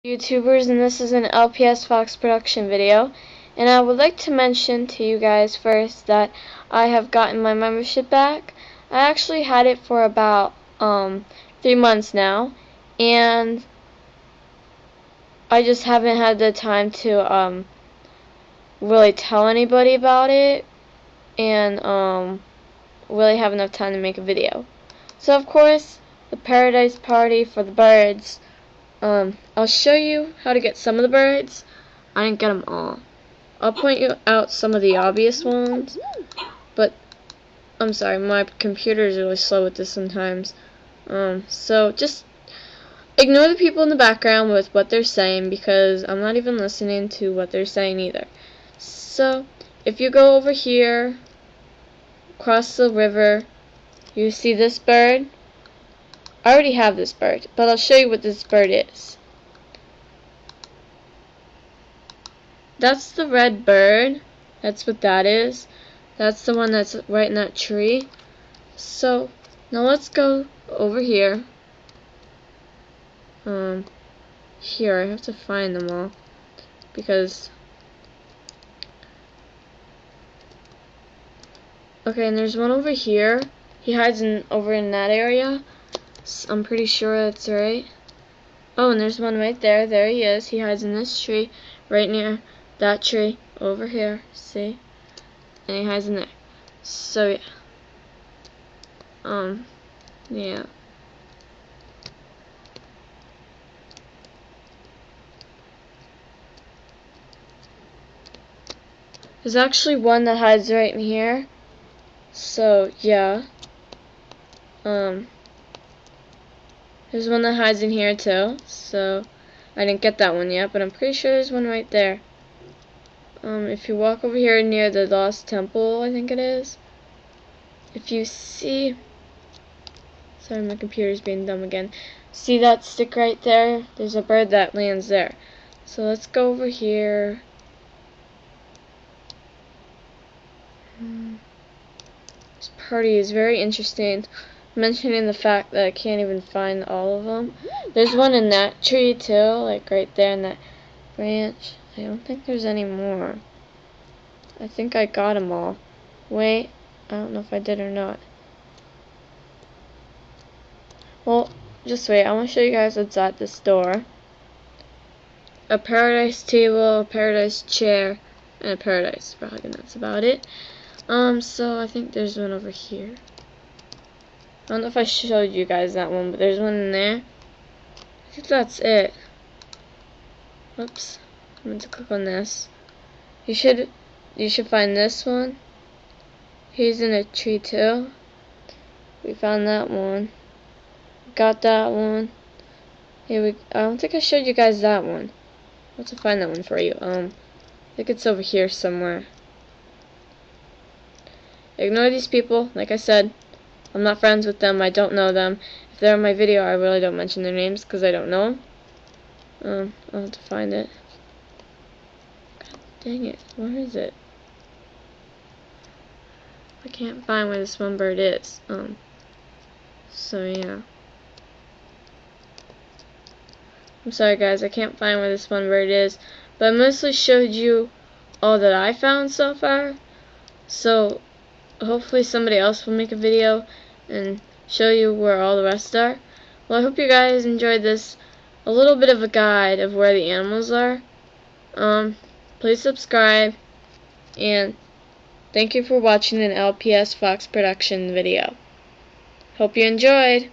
YouTubers, and this is an LPS Fox production video, and I would like to mention to you guys first that I have gotten my membership back. I actually had it for about 3 months now, and I just haven't had the time to really tell anybody about it and really have enough time to make a video. So of course, the Paradise Party for the birds. I'll show you how to get some of the birds. I didn't get them all. I'll point you out some of the obvious ones, but I'm sorry, my computer is really slow with this sometimes. So just ignore the people in the background with what they're saying, because I'm not even listening to what they're saying either. So if you go over here, across the river, you see this bird. I already have this bird, but I'll show you what this bird is. That's the red bird. That's what that is. That's the one that's right in that tree. So now let's go over here. Here I have to find them all because okay, and there's one over here. He hides over in that area. So I'm pretty sure that's right. Oh, and there's one right there. There he is. He hides in this tree right near that tree over here. See? And he hides in there. So yeah. There's actually one that hides right in here. So yeah. There's one that hides in here too. So I didn't get that one yet, but I'm pretty sure there's one right there. If you walk over here near the Lost Temple, I think it is. If you see, sorry, my computer's being dumb again. See that stick right there? There's a bird that lands there. So let's go over here. This party is very interesting. Mentioning the fact that I can't even find all of them. There's one in that tree too, like right there in that branch. I don't think there's any more. I think I got them all. Wait, I don't know if I did or not. Well, just wait. I want to show you guys what's at this door. A paradise table, a paradise chair, and a paradise frog, and that's about it. So I think there's one over here. I don't know if I showed you guys that one, but there's one in there. I think that's it. Oops, I meant to click on this. You should find this one. He's in a tree too. We found that one. Got that one. I don't think I showed you guys that one. I'll have to find that one for you. I think it's over here somewhere. Ignore these people. Like I said, I'm not friends with them. I don't know them. If they're in my video, I really don't mention their names because I don't know them. I'll have to find it. God dang it. Where is it? I can't find where this one bird is. So yeah. I'm sorry guys, I can't find where this one bird is. But I mostly showed you all that I found so far. So hopefully somebody else will make a video and show you where all the rest are. Well, I hope you guys enjoyed this, a little bit of a guide of where the animals are. Please subscribe, and thank you for watching an LPS Fox production video. Hope you enjoyed.